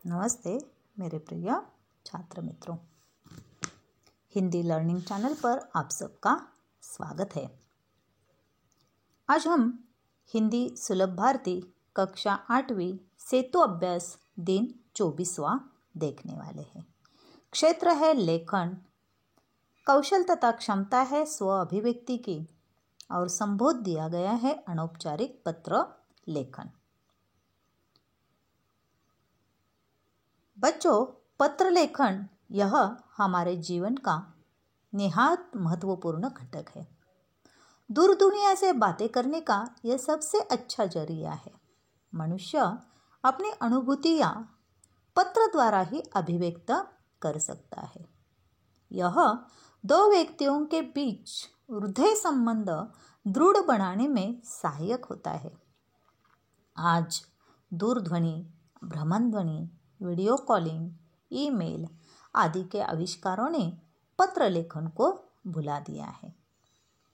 नमस्ते मेरे प्रिय छात्र मित्रों, हिंदी लर्निंग चैनल पर आप सबका स्वागत है। आज हम हिंदी सुलभ भारती कक्षा 8वीं सेतु अभ्यास दिन 24वां देखने वाले हैं। क्षेत्र है लेखन, कौशल तथा क्षमता है स्व अभिव्यक्ति की और संबोध दिया गया है अनौपचारिक पत्र लेखन। बच्चों, पत्र लेखन यह हमारे जीवन का निहायत महत्वपूर्ण घटक है। दूर दुनिया से बातें करने का यह सबसे अच्छा जरिया है। मनुष्य अपनी अनुभूतियाँ पत्र द्वारा ही अभिव्यक्त कर सकता है। यह दो व्यक्तियों के बीच हृदय संबंध दृढ़ बनाने में सहायक होता है। आज दूरध्वनि, भ्रमणध्वनि, वीडियो कॉलिंग, ईमेल आदि के आविष्कारों ने पत्र लेखन को भुला दिया है।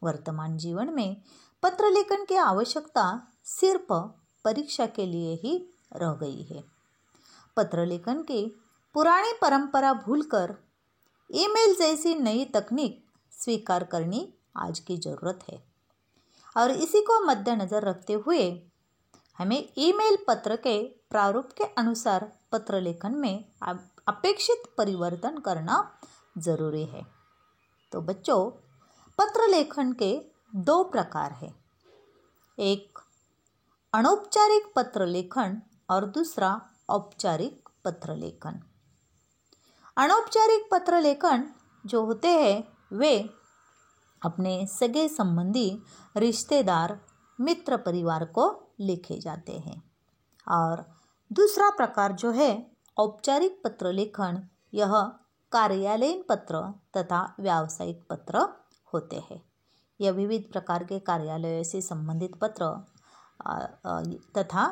वर्तमान जीवन में पत्र लेखन की आवश्यकता सिर्फ परीक्षा के लिए ही रह गई है। पत्र लेखन की पुरानी परंपरा भूलकर ईमेल जैसी नई तकनीक स्वीकार करनी आज की ज़रूरत है और इसी को मद्देनज़र रखते हुए हमें ईमेल पत्र के प्रारूप के अनुसार पत्र लेखन में अपेक्षित परिवर्तन करना जरूरी है। तो बच्चों, पत्र लेखन के दो प्रकार हैं। एक अनौपचारिक पत्र लेखन और दूसरा औपचारिक पत्र लेखन। अनौपचारिक पत्र लेखन जो होते हैं वे अपने सगे संबंधी, रिश्तेदार, मित्र परिवार को लिखे जाते हैं और दूसरा प्रकार जो है औपचारिक पत्र लेखन, यह कार्यालयीन पत्र तथा व्यावसायिक पत्र होते हैं। यह विविध प्रकार के कार्यालयों से संबंधित पत्र तथा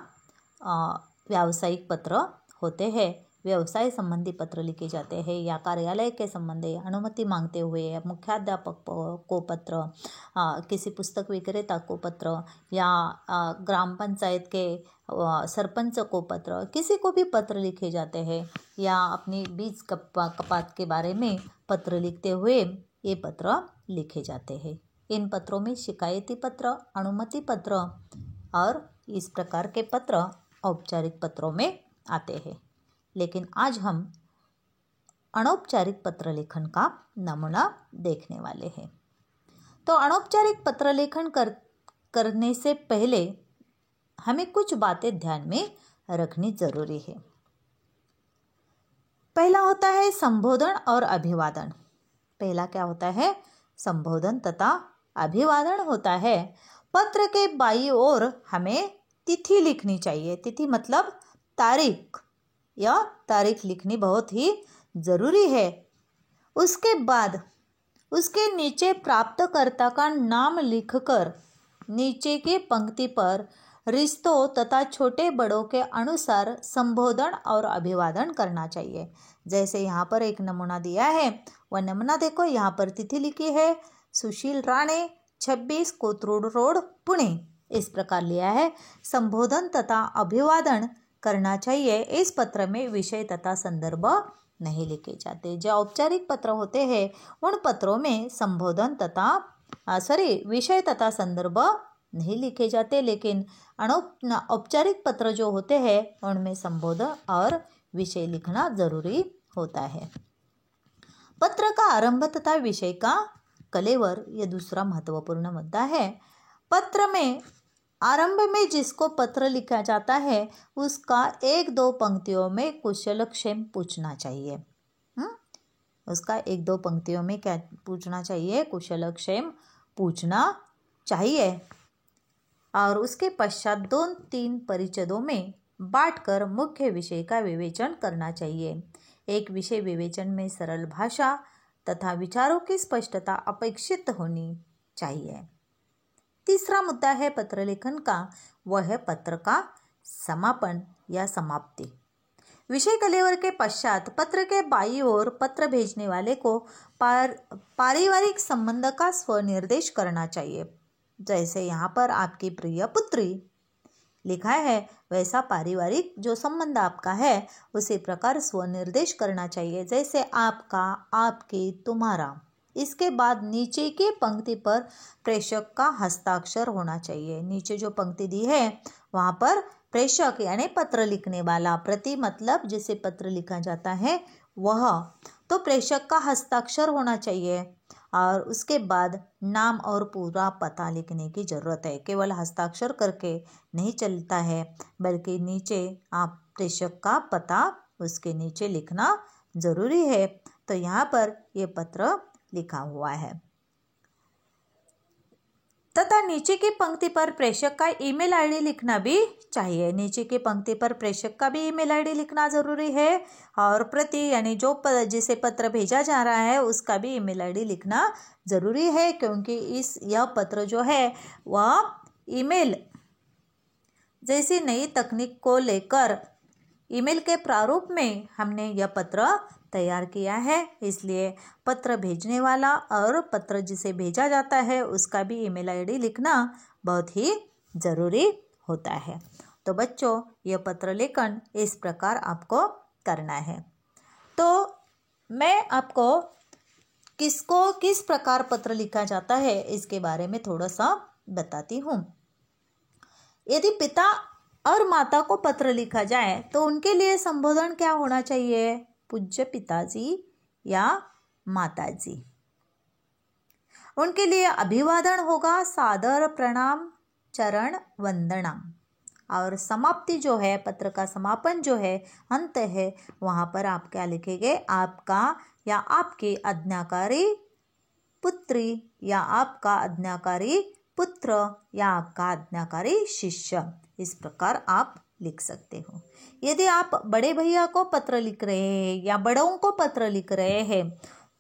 व्यावसायिक पत्र होते हैं। व्यवसाय संबंधी पत्र लिखे जाते हैं या कार्यालय के संबंध अनुमति मांगते हुए मुख्याध्यापक को पत्र, किसी पुस्तक विक्रेता को पत्र या ग्राम पंचायत के सरपंच को पत्र, किसी को भी पत्र लिखे जाते हैं या अपनी बीज कपात के बारे में पत्र लिखते हुए ये पत्र लिखे जाते हैं। इन पत्रों में शिकायती पत्र, अनुमति पत्र और इस प्रकार के पत्र औपचारिक पत्रों में आते हैं। लेकिन आज हम अनौपचारिक पत्र लेखन का नमूना देखने वाले हैं। तो अनौपचारिक पत्र लेखन करने से पहले हमें कुछ बातें ध्यान में रखनी जरूरी है। पहला होता है संबोधन और अभिवादन। पहला क्या होता है? संबोधन तथा अभिवादन होता है। पत्र के बाईं ओर हमें तिथि लिखनी चाहिए। तिथि मतलब तारीख। यह तारीख लिखनी बहुत ही ज़रूरी है। उसके बाद उसके नीचे प्राप्तकर्ता का नाम लिखकर नीचे की पंक्ति पर रिश्तों तथा छोटे बड़ों के अनुसार संबोधन और अभिवादन करना चाहिए। जैसे यहाँ पर एक नमूना दिया है, वह नमूना देखो। यहाँ पर तिथि लिखी है सुशील राणे, 26 कोथरूड रोड, पुणे। इस प्रकार लिया है। संबोधन तथा अभिवादन करना चाहिए। इस पत्र में विषय तथा संदर्भ नहीं लिखे जाते। जो औपचारिक पत्र होते हैं उन पत्रों में संबोधन तथा विषय तथा संदर्भ नहीं लिखे जाते, लेकिन औपचारिक पत्र जो होते हैं उनमें संबोधन और विषय लिखना जरूरी होता है। पत्र का आरंभ तथा विषय का कलेवर यह दूसरा महत्वपूर्ण मुद्दा है। पत्र में आरंभ में जिसको पत्र लिखा जाता है उसका 1-2 पंक्तियों में कुशलक्षेम पूछना चाहिए। उसका 1-2 पंक्तियों में क्या पूछना चाहिए? कुशलक्षेम पूछना चाहिए और उसके पश्चात 2-3 परिच्छेदों में बांटकर मुख्य विषय का विवेचन करना चाहिए। एक विषय विवेचन में सरल भाषा तथा विचारों की स्पष्टता अपेक्षित होनी चाहिए। तीसरा मुद्दा है पत्र लेखन का, वह है पत्र का समापन या समाप्ति। विषय कलेवर के पश्चात पत्र के बाईं ओर पत्र भेजने वाले को पारिवारिक संबंध का स्वनिर्देश करना चाहिए। जैसे यहाँ पर आपकी प्रिय पुत्री लिखा है वैसा पारिवारिक जो संबंध आपका है उसी प्रकार स्वनिर्देश करना चाहिए, जैसे आपका, आपकी, तुम्हारा। इसके बाद नीचे की पंक्ति पर प्रेषक का हस्ताक्षर होना चाहिए। नीचे जो पंक्ति दी है वहाँ पर प्रेषक यानी पत्र लिखने वाला, प्रति मतलब जिसे पत्र लिखा जाता है वह, तो प्रेषक का हस्ताक्षर होना चाहिए। और उसके बाद नाम और पूरा पता लिखने की ज़रूरत है। केवल हस्ताक्षर करके नहीं चलता है, बल्कि नीचे आप प्रेषक का पता उसके नीचे लिखना ज़रूरी है। तो यहाँ पर ये पत्र लिखा हुआ है। तथा नीचे की पंक्ति पर प्रेषक का ईमेल आईडी लिखना भी चाहिए। नीचे की पंक्ति पर प्रेषक का भी ईमेल आईडी लिखना ज़रूरी है और प्रति यानी जो जिसे पत्र भेजा जा रहा है उसका भी ईमेल आईडी लिखना ज़रूरी है, क्योंकि यह पत्र जो है वह ईमेल जैसी नई तकनीक को लेकर ईमेल के प्रारूप में हमने यह पत्र तैयार किया है। इसलिए पत्र भेजने वाला और पत्र जिसे भेजा जाता है उसका भी ईमेल आईडी लिखना बहुत ही ज़रूरी होता है। तो बच्चों, यह पत्र लेखन इस प्रकार आपको करना है। तो मैं आपको किस प्रकार पत्र लिखा जाता है इसके बारे में थोड़ा सा बताती हूँ। यदि पिता और माता को पत्र लिखा जाए तो उनके लिए संबोधन क्या होना चाहिए? पूज्य पिताजी या माताजी। उनके लिए अभिवादन होगा सादर प्रणाम चरण वंदना। और समाप्ति जो है, पत्र का समापन जो है, अंत है, वहाँ पर आप क्या लिखेंगे? आपका या आपकी आज्ञाकारी पुत्री या आपका आज्ञाकारी पुत्र या आपका आज्ञाकारी शिष्य, इस प्रकार आप लिख सकते हो। यदि आप बड़े भैया को पत्र लिख रहे हैं या बड़ों को पत्र लिख रहे हैं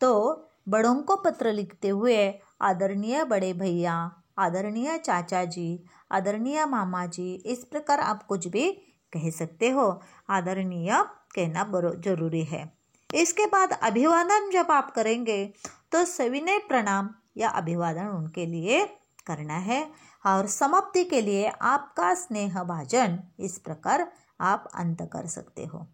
तो बड़ों को पत्र लिखते हुए आदरणीय बड़े भैया, आदरणीय चाचा जी, आदरणीय मामा जी, इस प्रकार आप कुछ भी कह सकते हो। आदरणीय कहना जरूरी है। इसके बाद अभिवादन जब आप करेंगे तो सविनय प्रणाम या अभिवादन उनके लिए करना है। और समाप्ति के लिए आपका स्नेह भाजन, इस प्रकार आप अंत कर सकते हो।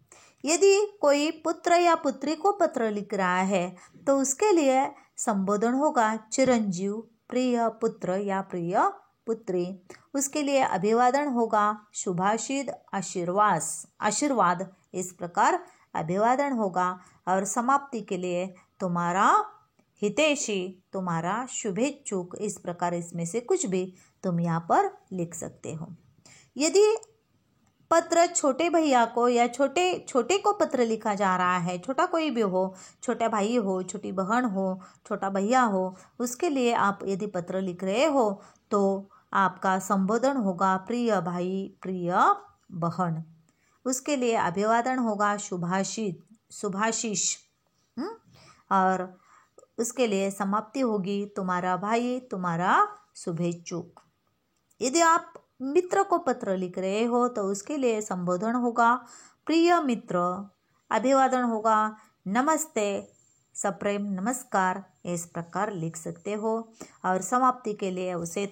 यदि कोई पुत्र या पुत्री को पत्र लिख रहा है तो उसके लिए संबोधन होगा चिरंजीव, प्रिय पुत्र या प्रिय पुत्री। उसके लिए अभिवादन होगा शुभाशीद, आशीर्वाद, इस प्रकार अभिवादन होगा। और समाप्ति के लिए तुम्हारा हितैषी, तुम्हारा शुभेच्छुक, इस प्रकार इसमें से कुछ भी तुम यहाँ पर लिख सकते हो। यदि पत्र छोटे भैया को या छोटे को पत्र लिखा जा रहा है, छोटा कोई भी हो, छोटा भाई हो, छोटी बहन हो, छोटा भैया हो, उसके लिए आप यदि पत्र लिख रहे हो तो आपका संबोधन होगा प्रिय भाई, प्रिय बहन। उसके लिए अभिवादन होगा शुभाशीष, और उसके लिए समाप्ति होगी तुम्हारा भाई, तुम्हारा शुभेच्छुक। यदि आप मित्र को पत्र लिख रहे हो तो उसके लिए संबोधन होगा प्रिय मित्र, अभिवादन होगा नमस्ते, सप्रेम नमस्कार, इस प्रकार लिख सकते हो। और समाप्ति के लिए उसे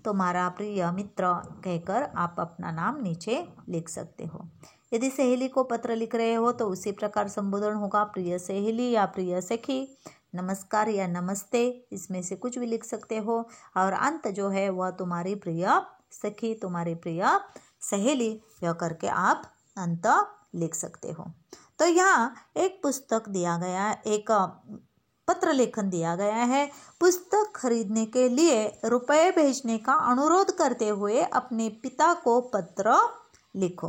तुम्हारा प्रिय मित्र कहकर आप अपना नाम नीचे लिख सकते हो। यदि सहेली को पत्र लिख रहे हो तो उसी प्रकार संबोधन होगा प्रिय सहेली या प्रिय सखी, नमस्कार या नमस्ते, इसमें से कुछ भी लिख सकते हो। और अंत जो है वह तुम्हारी प्रिय सखी, तुम्हारी प्रिय सहेली, यह करके आप अंत लिख सकते हो। तो यहाँ एक पुस्तक दिया गया, एक पत्र लेखन दिया गया है। पुस्तक खरीदने के लिए रुपए भेजने का अनुरोध करते हुए अपने पिता को पत्र लिखो।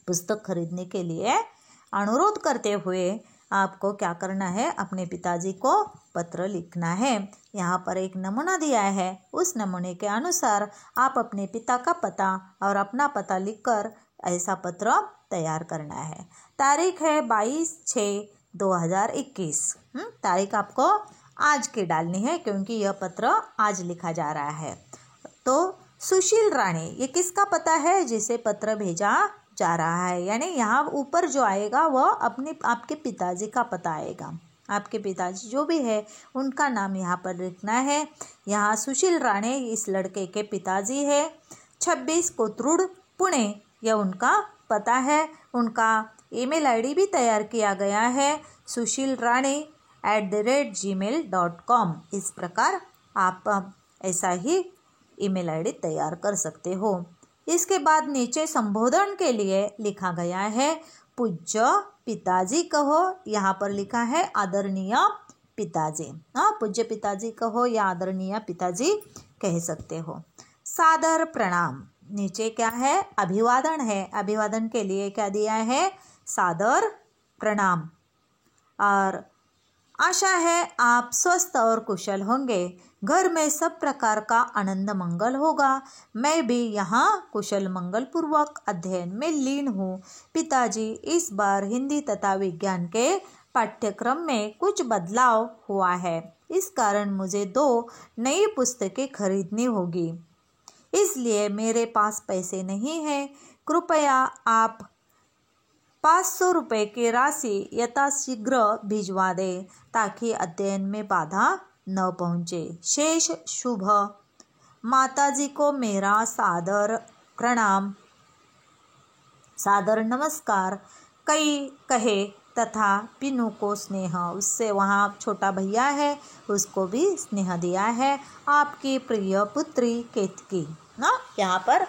पुस्तक खरीदने के लिए अनुरोध करते हुए आपको क्या करना है? अपने पिताजी को पत्र लिखना है। यहाँ पर एक नमूना दिया है, उस नमूने के अनुसार आप अपने पिता का पता और अपना पता लिखकर ऐसा पत्र तैयार करना है। तारीख है 22/6/2021। तारीख आपको आज की डालनी है क्योंकि यह पत्र आज लिखा जा रहा है। तो सुशील राणे, ये किसका पता है? जिसे पत्र भेजा जा रहा है, यानी यहाँ ऊपर जो आएगा वह आपके पिताजी का पता आएगा। आपके पिताजी जो भी है उनका नाम यहाँ पर लिखना है। यहाँ सुशील राणे इस लड़के के पिताजी है। 26 कोथरूड पुणे, यह उनका पता है। उनका ईमेल आईडी भी तैयार किया गया है, sushilrani@gmail.com। इस प्रकार आप ऐसा ही ईमेल आईडी तैयार कर सकते हो। इसके बाद नीचे संबोधन के लिए लिखा गया है पूज्य पिताजी कहो, यहाँ पर लिखा है आदरणीय पिताजी। पूज्य पिताजी कहो या आदरणीय पिताजी कह सकते हो। सादर प्रणाम, नीचे क्या है, अभिवादन है। अभिवादन के लिए क्या दिया है, सादर प्रणाम। और आशा है आप स्वस्थ और कुशल होंगे, घर में सब प्रकार का आनंद मंगल होगा। मैं भी यहाँ कुशल मंगल पूर्वक अध्ययन में लीन हूँ। पिताजी, इस बार हिंदी तथा विज्ञान के पाठ्यक्रम में कुछ बदलाव हुआ है, इस कारण मुझे 2 नई पुस्तकें खरीदनी होगी, इसलिए मेरे पास पैसे नहीं हैं। कृपया आप 500 रुपये की राशि यथाशीघ्र भिजवा दें ताकि अध्ययन में बाधा न पहुँचे। शेष शुभ। माताजी को मेरा सादर प्रणाम, सादर नमस्कार कहे तथा पिनू को स्नेह। उससे वहाँ छोटा भैया है, उसको भी स्नेह दिया है। आपकी प्रिय पुत्री केतकी ना, यहाँ पर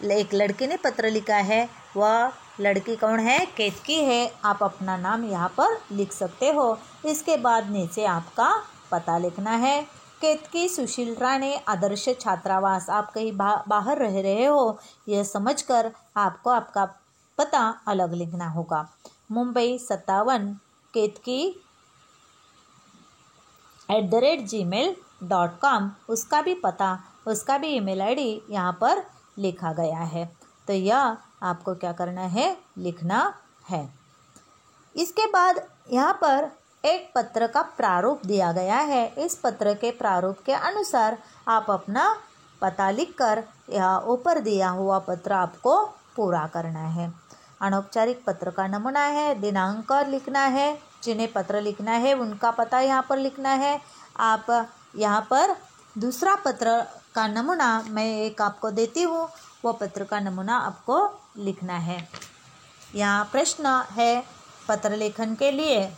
एक लड़की ने पत्र लिखा है, वह लड़की कौन है, केतकी है। आप अपना नाम यहाँ पर लिख सकते हो। इसके बाद नीचे आपका पता लिखना है। केतकी सुशील राणे आदर्श छात्रावास, आप कहीं बाहर रह रहे हो, यह समझकर आपको आपका पता अलग लिखना होगा। मुंबई 57 केतकी @gmail.com, उसका भी पता, उसका भी ईमेल आईडी यहाँ पर लिखा गया है। तो यह आपको क्या करना है, लिखना है। इसके बाद यहाँ पर एक पत्र का प्रारूप दिया गया है। इस पत्र के प्रारूप के अनुसार आप अपना पता लिखकर यह ऊपर दिया हुआ पत्र आपको पूरा करना है। अनौपचारिक पत्र का नमूना है, दिनांक लिखना है, जिन्हें पत्र लिखना है उनका पता यहाँ पर लिखना है। आप यहाँ पर दूसरा पत्र का नमूना मैं एक आपको देती हूँ, वो पत्र का नमूना आपको लिखना है। यहाँ प्रश्न है पत्र लेखन के लिए,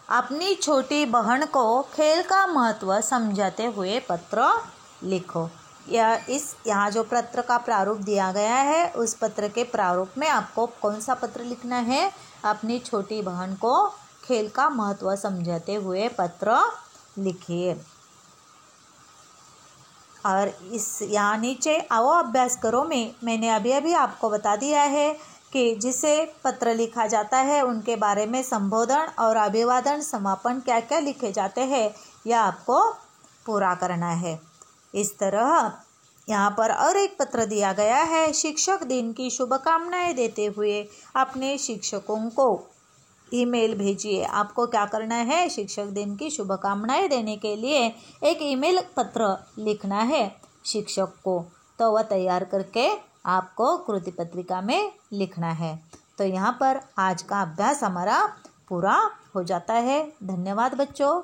अपनी छोटी बहन को खेल का महत्व समझाते हुए पत्र लिखो। यहाँ जो पत्र का प्रारूप दिया गया है, उस पत्र के प्रारूप में आपको कौन सा पत्र लिखना है, अपनी छोटी बहन को खेल का महत्व समझाते हुए पत्र लिखिए। और इस यहाँ नीचे आओ अभ्यास करो में मैंने अभी आपको बता दिया है कि जिसे पत्र लिखा जाता है उनके बारे में संबोधन और अभिवादन समापन क्या क्या लिखे जाते हैं, यह आपको पूरा करना है। इस तरह यहाँ पर और एक पत्र दिया गया है, शिक्षक दिन की शुभकामनाएं देते हुए अपने शिक्षकों को ईमेल भेजिए। आपको क्या करना है, शिक्षक दिन की शुभकामनाएं देने के लिए एक ईमेल पत्र लिखना है शिक्षक को, तो वह तैयार करके आपको कृति पत्रिका में लिखना है। तो यहाँ पर आज का अभ्यास हमारा पूरा हो जाता है। धन्यवाद बच्चों।